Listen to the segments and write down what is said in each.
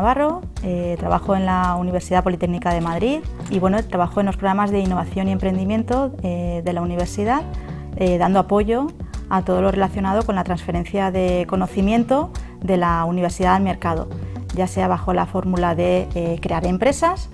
Navarro, trabajo en la Universidad Politécnica de Madrid y bueno, trabajo en los programas de innovación y emprendimiento de la universidad, dando apoyo a todo lo relacionado con la transferencia de conocimiento de la universidad al mercado, ya sea bajo la fórmula de crear empresas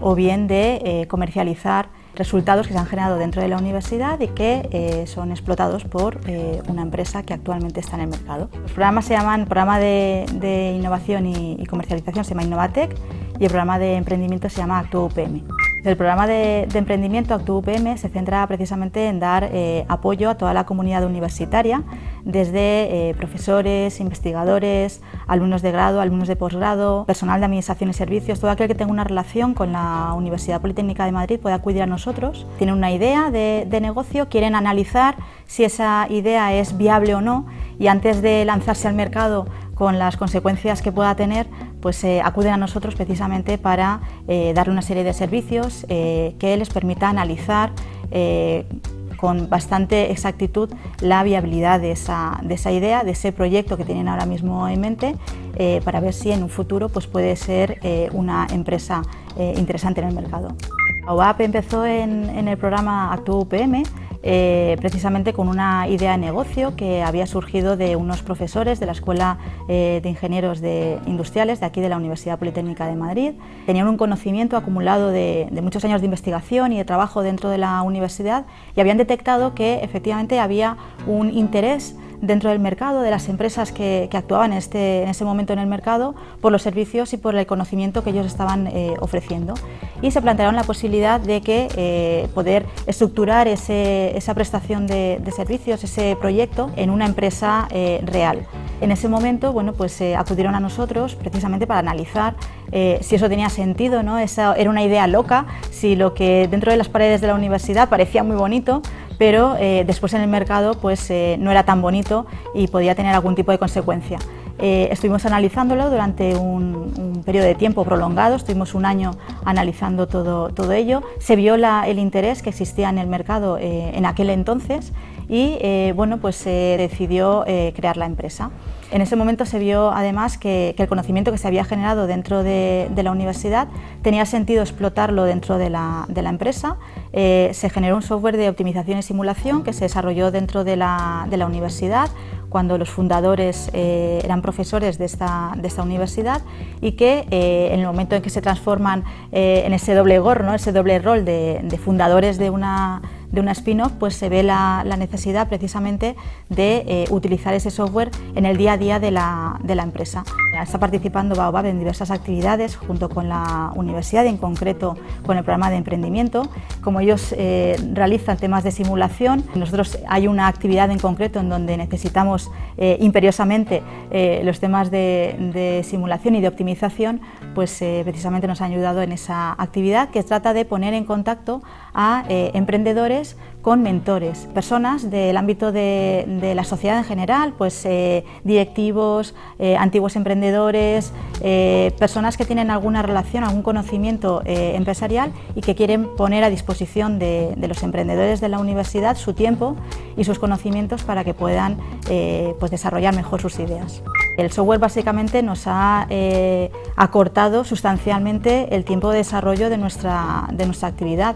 o bien de comercializar resultados que se han generado dentro de la universidad y que son explotados por una empresa que actualmente está en el mercado. Los programas se llaman Programa de Innovación y Comercialización, se llama Innovatec, y el programa de emprendimiento se llama Actúa UPM. El programa de emprendimiento Actúa UPM se centra precisamente en dar apoyo a toda la comunidad universitaria, desde profesores, investigadores, alumnos de grado, alumnos de posgrado, personal de administración y servicios, todo aquel que tenga una relación con la Universidad Politécnica de Madrid puede acudir a nosotros. Tienen una idea de negocio, quieren analizar si esa idea es viable o no y antes de lanzarse al mercado con las consecuencias que pueda tener, pues acuden a nosotros precisamente para darle una serie de servicios que les permita analizar con bastante exactitud la viabilidad de esa idea, de ese proyecto que tienen ahora mismo en mente, para ver si en un futuro pues puede ser una empresa interesante en el mercado. Baobab empezó en el programa Actúa UPM precisamente con una idea de negocio que había surgido de unos profesores de la Escuela de Ingenieros Industriales de aquí de la Universidad Politécnica de Madrid. Tenían un conocimiento acumulado de muchos años de investigación y de trabajo dentro de la universidad y habían detectado que efectivamente había un interés dentro del mercado, de las empresas que actuaban en ese momento en el mercado, por los servicios y por el conocimiento que ellos estaban ofreciendo. Y se plantearon la posibilidad de que poder estructurar esa prestación de servicios, ese proyecto, en una empresa real. En ese momento, bueno, pues acudieron a nosotros precisamente para analizar si eso tenía sentido, ¿no? Esa era una idea loca, si lo que dentro de las paredes de la universidad parecía muy bonito, pero después en el mercado pues no era tan bonito y podía tener algún tipo de consecuencia. Estuvimos analizándolo durante un periodo de tiempo prolongado, estuvimos un año analizando todo ello, se vio el interés que existía en el mercado en aquel entonces y bueno, pues se decidió crear la empresa. En ese momento se vio además que el conocimiento que se había generado dentro de la universidad tenía sentido explotarlo dentro de la empresa. Se generó un software de optimización y simulación que se desarrolló dentro de la universidad cuando los fundadores eran profesores de esta universidad y que en el momento en que se transforman en ese doble gorro, ¿no? Ese doble rol de fundadores de una spin-off, pues se ve la necesidad precisamente de utilizar ese software en el día a día de la empresa. Está participando Baobab en diversas actividades junto con la universidad y en concreto con el programa de emprendimiento. Como ellos realizan temas de simulación, nosotros hay una actividad en concreto en donde necesitamos imperiosamente los temas de simulación y de optimización, pues precisamente nos han ayudado en esa actividad que trata de poner en contacto a emprendedores con mentores, personas del ámbito de la sociedad en general, pues directivos, antiguos emprendedores, personas que tienen alguna relación, algún conocimiento empresarial y que quieren poner a disposición de los emprendedores de la universidad su tiempo y sus conocimientos para que puedan pues desarrollar mejor sus ideas. El software básicamente nos ha acortado sustancialmente el tiempo de desarrollo de nuestra actividad.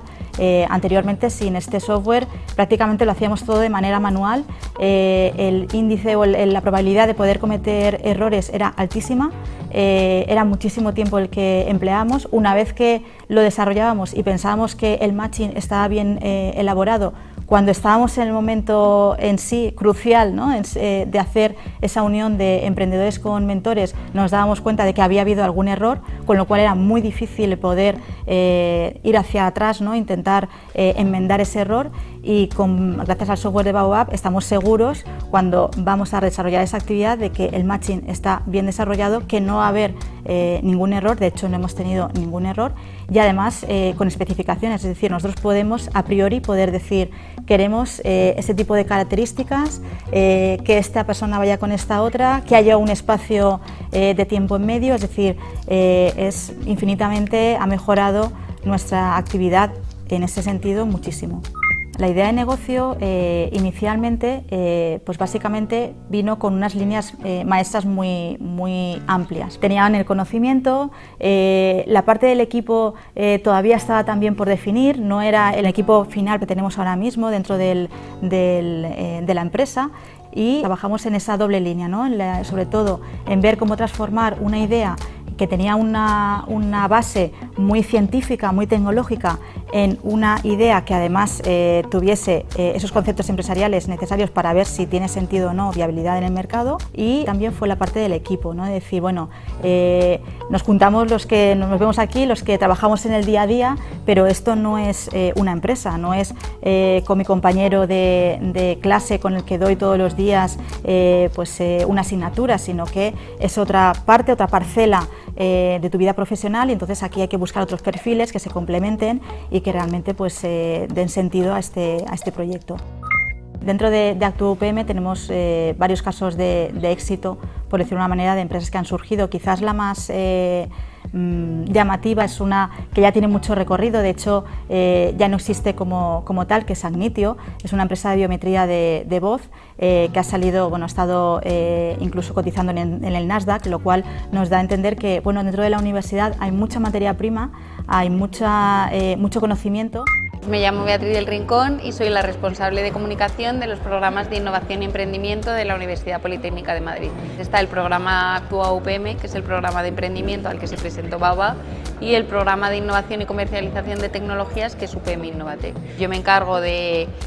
Anteriormente, sin este software, prácticamente lo hacíamos todo de manera manual. El índice o la probabilidad de poder cometer errores era altísima. Era muchísimo tiempo el que empleábamos. Una vez que lo desarrollábamos y pensábamos que el matching estaba bien elaborado, cuando estábamos en el momento en sí crucial, ¿no? De hacer esa unión de emprendedores con mentores, nos dábamos cuenta de que había habido algún error, con lo cual era muy difícil poder ir hacia atrás, ¿no? Intentar enmendar ese error y gracias al software de Baobab estamos seguros cuando vamos a desarrollar esa actividad de que el matching está bien desarrollado, que no va a haber ningún error, de hecho no hemos tenido ningún error y además con especificaciones, es decir, nosotros podemos a priori poder decir queremos ese tipo de características, que esta persona vaya con esta otra, que haya un espacio de tiempo en medio, es decir, infinitamente ha mejorado nuestra actividad en ese sentido muchísimo. La idea de negocio inicialmente, pues básicamente vino con unas líneas maestras muy amplias. Tenían el conocimiento, la parte del equipo todavía estaba también por definir, no era el equipo final que tenemos ahora mismo dentro de la empresa, y trabajamos en esa doble línea, ¿no? Sobre todo en ver cómo transformar una idea que tenía una base muy científica, muy tecnológica, en una idea que además tuviese esos conceptos empresariales necesarios para ver si tiene sentido o no, viabilidad en el mercado. Y también fue la parte del equipo, ¿no? De decir, bueno, nos juntamos los que nos vemos aquí, los que trabajamos en el día a día, pero esto no es una empresa, no es con mi compañero de clase con el que doy todos los días una asignatura, sino que es otra parte, otra parcela de tu vida profesional, y entonces aquí hay que buscar otros perfiles que se complementen y que realmente pues, den sentido a este proyecto. Dentro de Actúa UPM tenemos varios casos de éxito, por decirlo de una manera, de empresas que han surgido. Quizás la más llamativa es una que ya tiene mucho recorrido, de hecho ya no existe como tal, que es Agnitio. Es una empresa de biometría de voz que ha salido, bueno, ha estado incluso cotizando en el Nasdaq, lo cual nos da a entender que, bueno, dentro de la universidad hay mucha materia prima, hay mucho conocimiento. Me llamo Beatriz del Rincón y soy la responsable de comunicación de los programas de innovación y emprendimiento de la Universidad Politécnica de Madrid. Está el programa Actúa UPM, que es el programa de emprendimiento al que se presentó Baobab, y el programa de innovación y comercialización de tecnologías, que es UPM Innovatec. Yo me encargo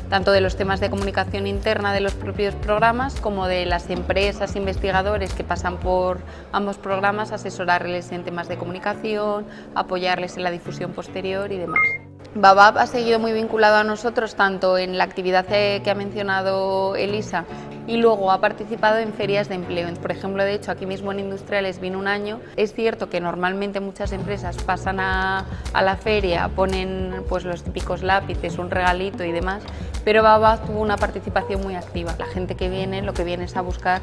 tanto de los temas de comunicación interna de los propios programas como de las empresas investigadores que pasan por ambos programas, asesorarles en temas de comunicación, apoyarles en la difusión posterior y demás. Baobab ha seguido muy vinculado a nosotros tanto en la actividad que ha mencionado Elisa, y luego ha participado en ferias de empleo. Por ejemplo, de hecho, aquí mismo en Industriales vino un año. Es cierto que normalmente muchas empresas pasan a la feria, ponen pues los típicos lápices, un regalito y demás, pero Baobab tuvo una participación muy activa. La gente que viene, lo que viene es a buscar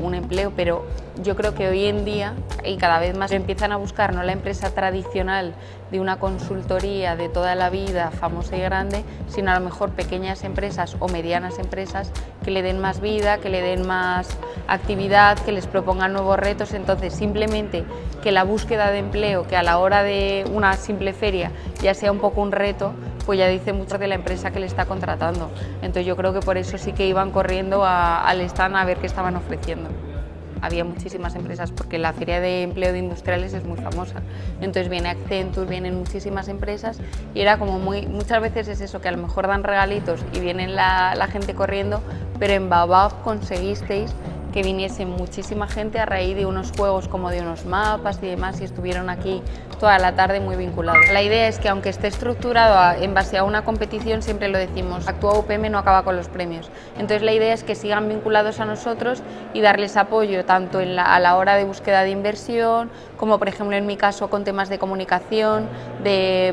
un empleo, pero yo creo que hoy en día, y cada vez más, empiezan a buscar no la empresa tradicional de una consultoría de toda la vida, famosa y grande, sino a lo mejor pequeñas empresas o medianas empresas que le den más vida, que le den más actividad, que les propongan nuevos retos. Entonces, simplemente que la búsqueda de empleo, que a la hora de una simple feria ya sea un poco un reto, pues ya dice mucho de la empresa que le está contratando. Entonces yo creo que por eso sí que iban corriendo al stand a ver qué estaban ofreciendo. Había muchísimas empresas, porque la Feria de Empleo de Industriales es muy famosa. Entonces viene Accenture, vienen muchísimas empresas, y era como muchas veces es eso, que a lo mejor dan regalitos y vienen la gente corriendo, pero en Baobab conseguisteis que viniese muchísima gente a raíz de unos juegos como de unos mapas y demás, y estuvieron aquí toda la tarde muy vinculados. La idea es que, aunque esté estructurado en base a una competición, siempre lo decimos, Actúa UPM no acaba con los premios. Entonces la idea es que sigan vinculados a nosotros y darles apoyo tanto a la hora de búsqueda de inversión, como por ejemplo en mi caso con temas de comunicación,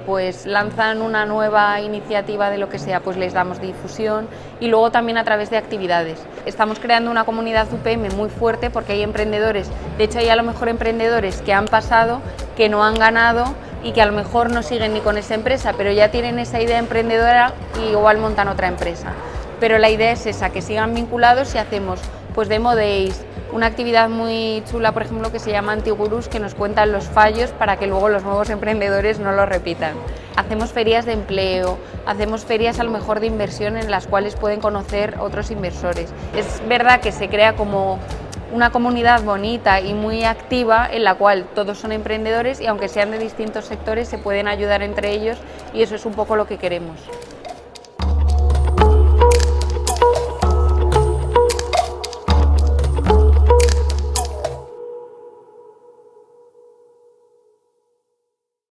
pues lanzan una nueva iniciativa de lo que sea, pues les damos difusión, y luego también a través de actividades. Estamos creando una comunidad UPM muy fuerte, porque hay emprendedores, de hecho hay a lo mejor emprendedores que han pasado, que no han ganado y que a lo mejor no siguen ni con esa empresa, pero ya tienen esa idea emprendedora y igual montan otra empresa. Pero la idea es esa, que sigan vinculados, y hacemos pues Demo Days, una actividad muy chula, por ejemplo, que se llama Antigurús, que nos cuentan los fallos para que luego los nuevos emprendedores no lo repitan. Hacemos ferias de empleo, hacemos ferias a lo mejor de inversión en las cuales pueden conocer otros inversores. Es verdad que se crea como una comunidad bonita y muy activa, en la cual todos son emprendedores y aunque sean de distintos sectores se pueden ayudar entre ellos, y eso es un poco lo que queremos.